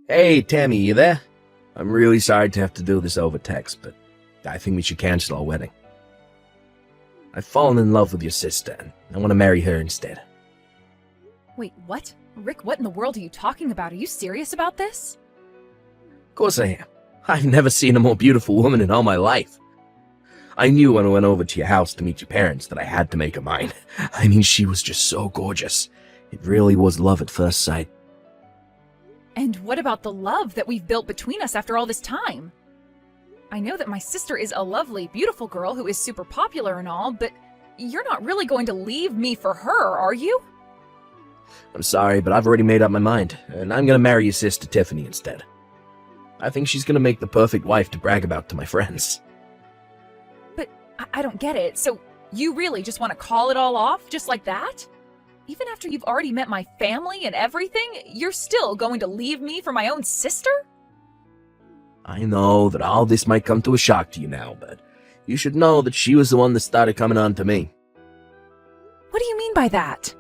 Hey, Tammy, you there? I'm really sorry to have to do this over text, but I think we should cancel our wedding. I've fallen in love with your sister, and I want to marry her instead. Wait, what? Rick, what in the world are you talking about? Are you serious about this? Of course I am. I've never seen a more beautiful woman in all my life. I knew when I went over to your house to meet your parents that I had to make her mine. I mean, she was just so gorgeous. It really was love at first sight. And what about the love that we've built between us after all this time? I know that my sister is a lovely, beautiful girl who is super popular and all, but you're not really going to leave me for her, are you? I'm sorry, but I've already made up my mind, and I'm gonna marry your sister Tiffany instead. I think she's gonna make the perfect wife to brag about to my friends. But I don't get it. So you really just want to call it all off just like that? Even after you've already met my family and everything, you're still going to leave me for my own sister? I know that all this might come to a shock to you now, but you should know that she was the one that started coming on to me. What do you mean by that?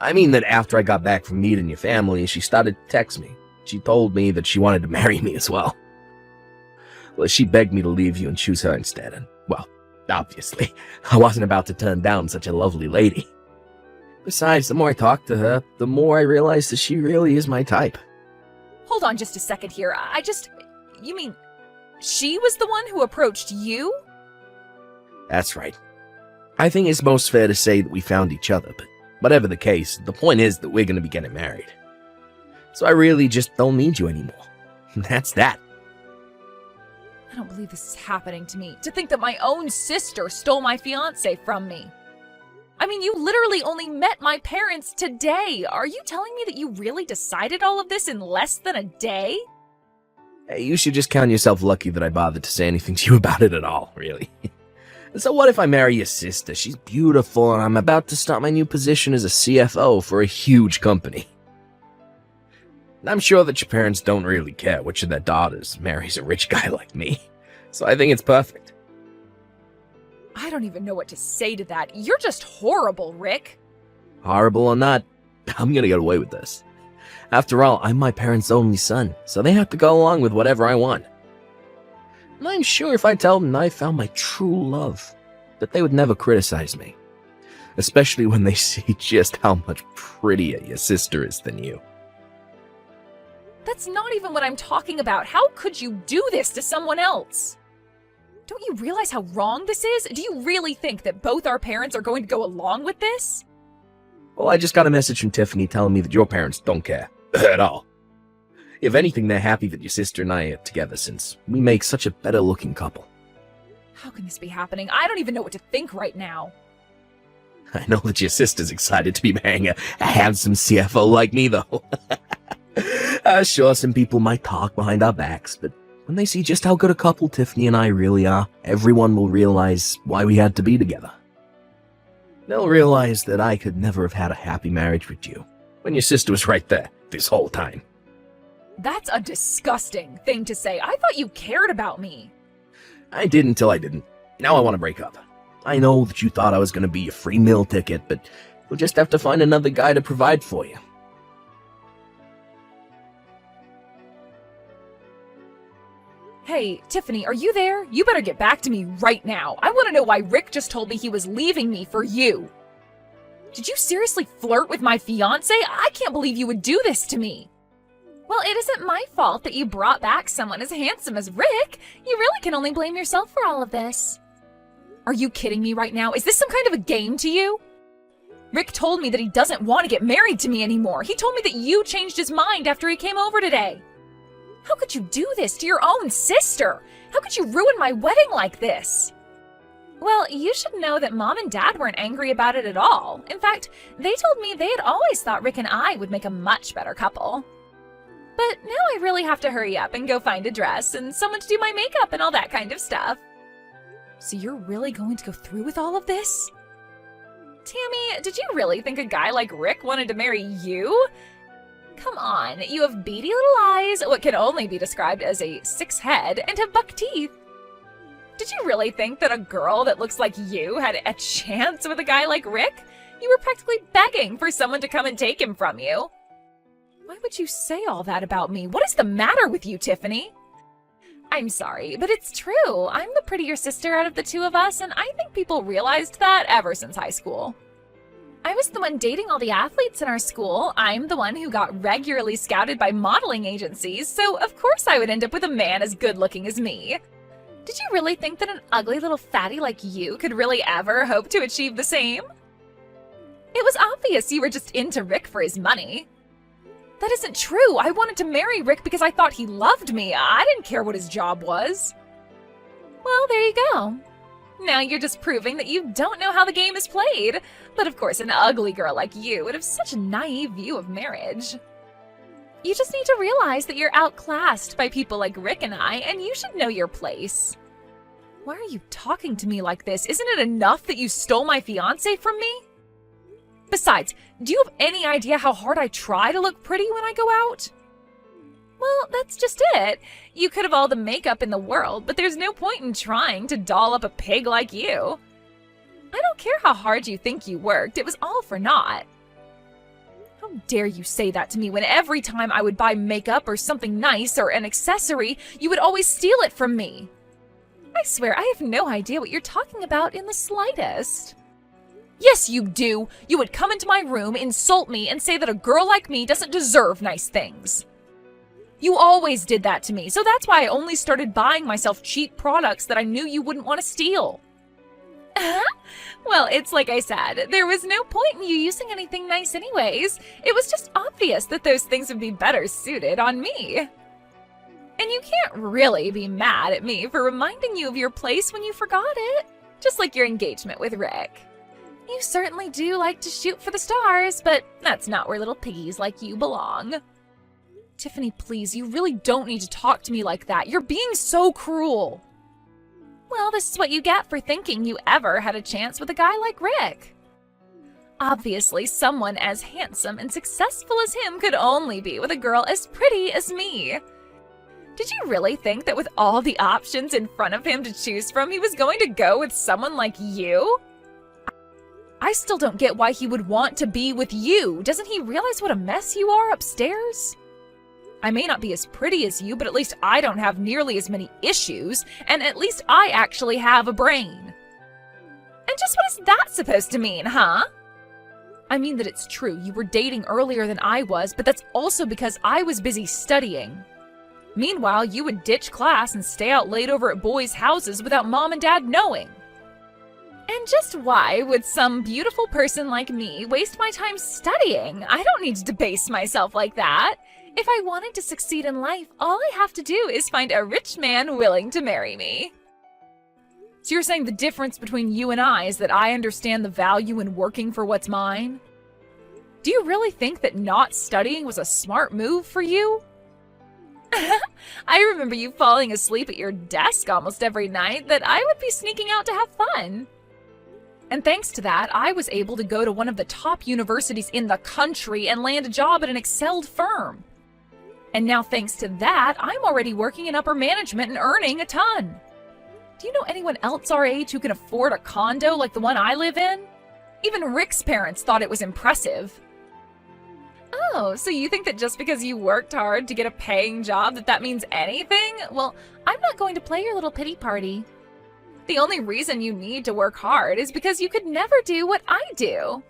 I mean that after I got back from meeting your family, she started to text me. She told me that she wanted to marry me as well. Well, she begged me to leave you and choose her instead, and, well, obviously, I wasn't about to turn down such a lovely lady. Besides, the more I talked to her, the more I realized that she really is my type. Hold on just a second here. You mean, she was the one who approached you? That's right. I think it's most fair to say that we found each other, but whatever the case, the point is that we're going to be getting married. So I really just don't need you anymore. That's that. I don't believe this is happening to me. To think that my own sister stole my fiancé from me. I mean, you literally only met my parents today. Are you telling me that you really decided all of this in less than a day? Hey, you should just count yourself lucky that I bothered to say anything to you about it at all, really. So what if I marry your sister? She's beautiful, and I'm about to start my new position as a CFO for a huge company. I'm sure that your parents don't really care which of their daughters marries a rich guy like me, so I think it's perfect. I don't even know what to say to that. You're just horrible, Rick. Horrible or not, I'm gonna get away with this. After all, I'm my parents' only son, so they have to go along with whatever I want. And I'm sure if I tell them I found my true love, that they would never criticize me. Especially when they see just how much prettier your sister is than you. That's not even what I'm talking about. How could you do this to someone else? Don't you realize how wrong this is? Do you really think that both our parents are going to go along with this? Well, I just got a message from Tiffany telling me that your parents don't care. At all. If anything, they're happy that your sister and I are together since we make such a better-looking couple. How can this be happening? I don't even know what to think right now. I know that your sister's excited to be marrying a handsome CFO like me, though. Sure, some people might talk behind our backs, but when they see just how good a couple Tiffany and I really are, everyone will realize why we had to be together. They'll realize that I could never have had a happy marriage with you, when your sister was right there this whole time. That's a disgusting thing to say. I thought you cared about me. I did until I didn't. Now I want to break up. I know that you thought I was going to be a free meal ticket, but you'll just have to find another guy to provide for you. Hey, Tiffany, are you there? You better get back to me right now. I want to know why Rick just told me he was leaving me for you. Did you seriously flirt with my fiancé? I can't believe you would do this to me. Well, it isn't my fault that you brought back someone as handsome as Rick. You really can only blame yourself for all of this. Are you kidding me right now? Is this some kind of a game to you? Rick told me that he doesn't want to get married to me anymore. He told me that you changed his mind after he came over today. How could you do this to your own sister? How could you ruin my wedding like this? Well, you should know that Mom and Dad weren't angry about it at all. In fact, they told me they had always thought Rick and I would make a much better couple. But now I really have to hurry up and go find a dress and someone to do my makeup and all that kind of stuff. So you're really going to go through with all of this? Tammy, did you really think a guy like Rick wanted to marry you? Come on, you have beady little eyes, what can only be described as a 6 head, and have buck teeth. Did you really think that a girl that looks like you had a chance with a guy like Rick? You were practically begging for someone to come and take him from you. Why would you say all that about me? What is the matter with you, Tiffany? I'm sorry, but it's true. I'm the prettier sister out of the two of us, and I think people realized that ever since high school. I was the one dating all the athletes in our school. I'm the one who got regularly scouted by modeling agencies, so of course I would end up with a man as good-looking as me. Did you really think that an ugly little fatty like you could really ever hope to achieve the same? It was obvious you were just into Rick for his money. That isn't true. I wanted to marry Rick because I thought he loved me. I didn't care what his job was. Well, there you go. Now you're just proving that you don't know how the game is played. But of course, an ugly girl like you would have such a naive view of marriage. You just need to realize that you're outclassed by people like Rick and I, and you should know your place. Why are you talking to me like this? Isn't it enough that you stole my fiancé from me? Besides, do you have any idea how hard I try to look pretty when I go out? Well, that's just it. You could have all the makeup in the world, but there's no point in trying to doll up a pig like you. I don't care how hard you think you worked, it was all for naught. How dare you say that to me when every time I would buy makeup or something nice or an accessory, you would always steal it from me? I swear I have no idea what you're talking about in the slightest. Yes, you do. You would come into my room, insult me, and say that a girl like me doesn't deserve nice things. You always did that to me, so that's why I only started buying myself cheap products that I knew you wouldn't want to steal. Well, it's like I said, there was no point in you using anything nice anyways. It was just obvious that those things would be better suited on me. And you can't really be mad at me for reminding you of your place when you forgot it, just like your engagement with Rick. You certainly do like to shoot for the stars, but that's not where little piggies like you belong. Tiffany, please, you really don't need to talk to me like that. You're being so cruel. Well, this is what you get for thinking you ever had a chance with a guy like Rick. Obviously, someone as handsome and successful as him could only be with a girl as pretty as me. Did you really think that with all the options in front of him to choose from, he was going to go with someone like you? I still don't get why he would want to be with you. Doesn't he realize what a mess you are upstairs? I may not be as pretty as you, but at least I don't have nearly as many issues, and at least I actually have a brain. And just what is that supposed to mean, huh? I mean that it's true, you were dating earlier than I was, but that's also because I was busy studying. Meanwhile, you would ditch class and stay out late over at boys' houses without mom and dad knowing. And just why would some beautiful person like me waste my time studying? I don't need to debase myself like that. If I wanted to succeed in life, all I have to do is find a rich man willing to marry me. So you're saying the difference between you and I is that I understand the value in working for what's mine? Do you really think that not studying was a smart move for you? I remember you falling asleep at your desk almost every night that I would be sneaking out to have fun. And thanks to that, I was able to go to one of the top universities in the country and land a job at an excelled firm. And now thanks to that, I'm already working in upper management and earning a ton. Do you know anyone else our age who can afford a condo like the one I live in? Even Rick's parents thought it was impressive. Oh, so you think that just because you worked hard to get a paying job that means anything? Well, I'm not going to play your little pity party. The only reason you need to work hard is because you could never do what I do.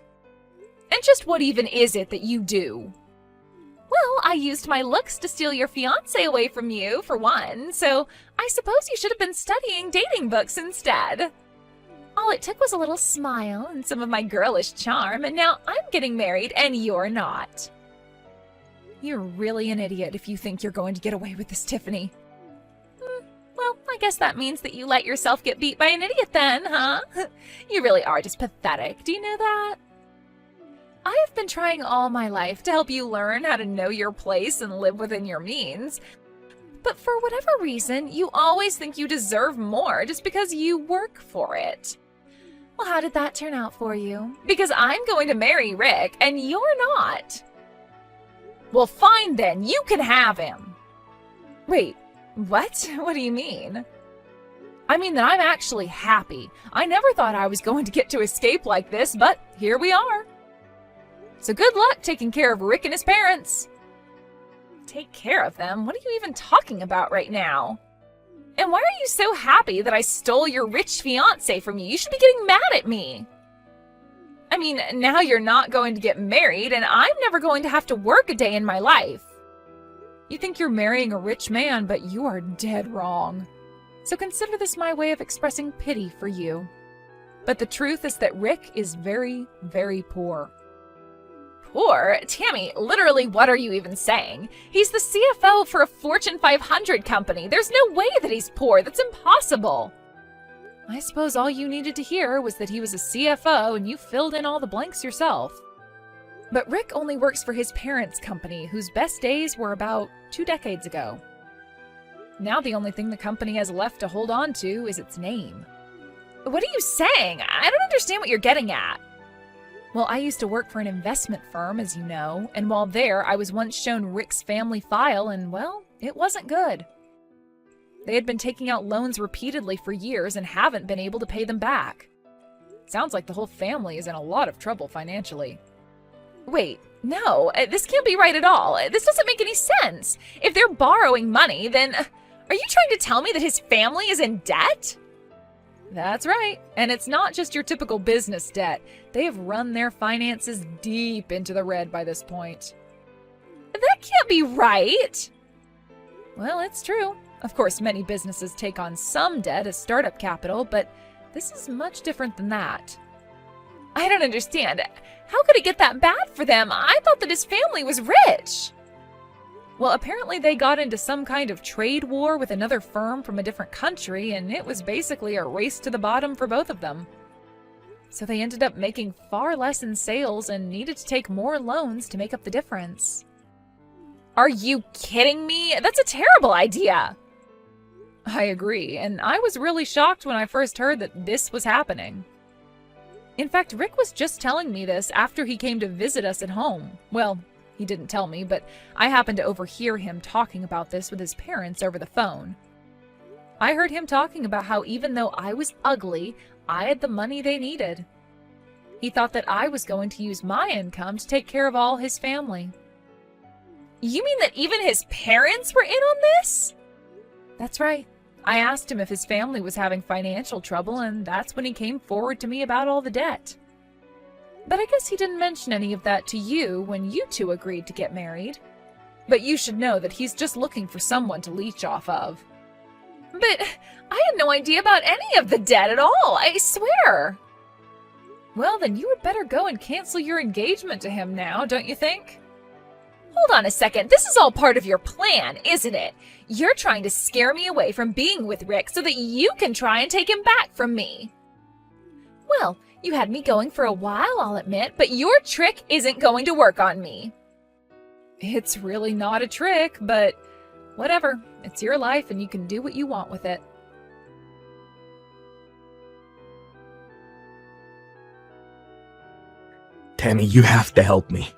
And just what even is it that you do? Well, I used my looks to steal your fiancé away from you, for one, so I suppose you should have been studying dating books instead. All it took was a little smile and some of my girlish charm, and now I'm getting married and you're not. You're really an idiot if you think you're going to get away with this, Tiffany. Well, I guess that means that you let yourself get beat by an idiot then, huh? You really are just pathetic. Do you know that? I have been trying all my life to help you learn how to know your place and live within your means. But for whatever reason, you always think you deserve more just because you work for it. Well, how did that turn out for you? Because I'm going to marry Rick, and you're not. Well, fine then. You can have him. Wait. What? What do you mean? I mean that I'm actually happy. I never thought I was going to get to escape like this, but here we are. So good luck taking care of Rick and his parents. Take care of them? What are you even talking about right now? And why are you so happy that I stole your rich fiancé from you? You should be getting mad at me. I mean, now you're not going to get married, and I'm never going to have to work a day in my life. You think you're marrying a rich man, but you are dead wrong. So consider this my way of expressing pity for you. But the truth is that Rick is very, very poor. Poor? Tammy, literally what are you even saying? He's the CFO for a Fortune 500 company. There's no way that he's poor. That's impossible. I suppose all you needed to hear was that he was a CFO and you filled in all the blanks yourself. But Rick only works for his parents' company, whose best days were about 2 decades ago. Now the only thing the company has left to hold on to is its name. What are you saying? I don't understand what you're getting at. Well, I used to work for an investment firm, as you know, and while there, I was once shown Rick's family file, and, well, it wasn't good. They had been taking out loans repeatedly for years and haven't been able to pay them back. Sounds like the whole family is in a lot of trouble financially. Wait, no, this can't be right at all. This doesn't make any sense. If they're borrowing money, then are you trying to tell me that his family is in debt? That's right. And it's not just your typical business debt. They have run their finances deep into the red by this point. That can't be right. Well, it's true. Of course, many businesses take on some debt as startup capital, but this is much different than that. I don't understand. How could it get that bad for them? I thought that his family was rich. Well, apparently they got into some kind of trade war with another firm from a different country, and it was basically a race to the bottom for both of them. So they ended up making far less in sales and needed to take more loans to make up the difference. Are you kidding me? That's a terrible idea. I agree, and I was really shocked when I first heard that this was happening. In fact, Rick was just telling me this after he came to visit us at home. Well, he didn't tell me, but I happened to overhear him talking about this with his parents over the phone. I heard him talking about how even though I was ugly, I had the money they needed. He thought that I was going to use my income to take care of all his family. You mean that even his parents were in on this? That's right. I asked him if his family was having financial trouble, and that's when he came forward to me about all the debt. But I guess he didn't mention any of that to you when you two agreed to get married. But you should know that he's just looking for someone to leech off of. But I had no idea about any of the debt at all, I swear. Well, then you would better go and cancel your engagement to him now, don't you think? Hold on a second, this is all part of your plan, isn't it? You're trying to scare me away from being with Rick so that you can try and take him back from me. Well, you had me going for a while, I'll admit, but your trick isn't going to work on me. It's really not a trick, but whatever. It's your life and you can do what you want with it. Tammy, you have to help me.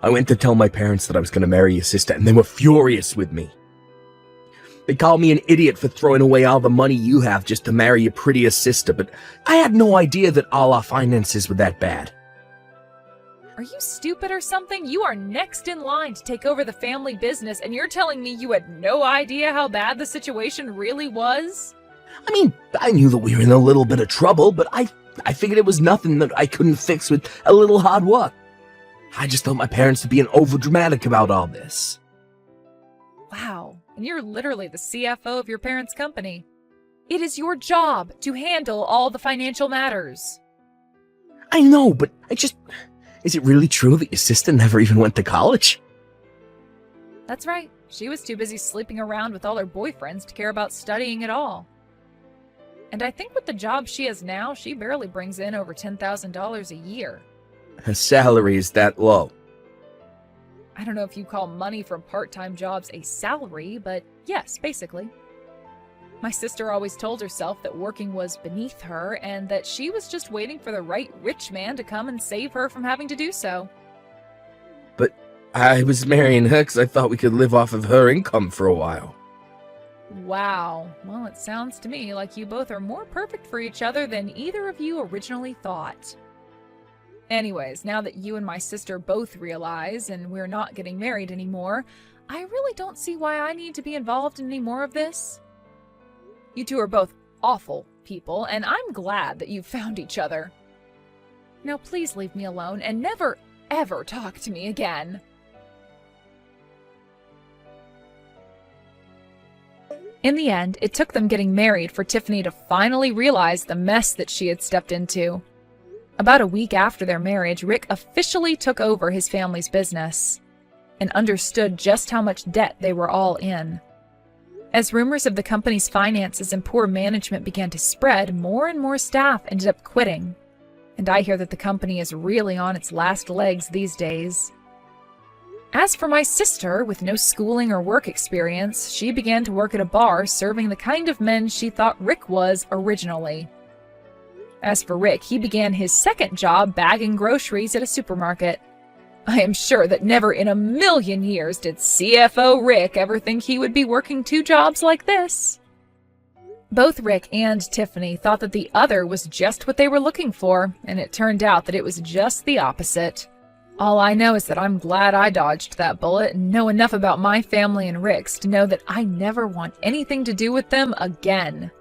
I went to tell my parents that I was going to marry your sister, and they were furious with me. They called me an idiot for throwing away all the money you have just to marry your prettier sister, but I had no idea that all our finances were that bad. Are you stupid or something? You are next in line to take over the family business, and you're telling me you had no idea how bad the situation really was? I mean, I knew that we were in a little bit of trouble, but I figured it was nothing that I couldn't fix with a little hard work. I just thought my parents were being overdramatic about all this. Wow, and you're literally the CFO of your parents' company. It is your job to handle all the financial matters. I know, but is it really true that your sister never even went to college? That's right. She was too busy sleeping around with all her boyfriends to care about studying at all. And I think with the job she has now, she barely brings in over $10,000 a year. Her salary is that low. I don't know if you call money from part-time jobs a salary, but yes, basically. My sister always told herself that working was beneath her and that she was just waiting for the right rich man to come and save her from having to do so. But I was marrying her because I thought we could live off of her income for a while. Wow. Well, it sounds to me like you both are more perfect for each other than either of you originally thought. Anyways, now that you and my sister both realize and we're not getting married anymore, I really don't see why I need to be involved in any more of this. You two are both awful people, and I'm glad that you've found each other. Now please leave me alone and never, ever talk to me again. In the end, it took them getting married for Tiffany to finally realize the mess that she had stepped into. About a week after their marriage, Rick officially took over his family's business and understood just how much debt they were all in. As rumors of the company's finances and poor management began to spread, more and more staff ended up quitting. And I hear that the company is really on its last legs these days. As for my sister, with no schooling or work experience, she began to work at a bar serving the kind of men she thought Rick was originally. As for Rick, he began his second job bagging groceries at a supermarket. I am sure that never in a million years did CFO Rick ever think he would be working two jobs like this. Both Rick and Tiffany thought that the other was just what they were looking for, and it turned out that it was just the opposite. All I know is that I'm glad I dodged that bullet and know enough about my family and Rick's to know that I never want anything to do with them again.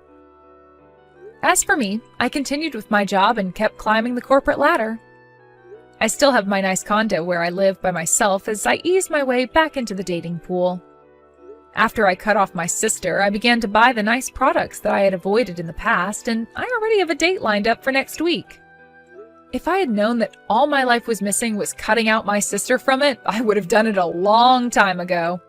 As for me, I continued with my job and kept climbing the corporate ladder. I still have my nice condo where I live by myself as I ease my way back into the dating pool. After I cut off my sister, I began to buy the nice products that I had avoided in the past, and I already have a date lined up for next week. If I had known that all my life was missing was cutting out my sister from it, I would have done it a long time ago.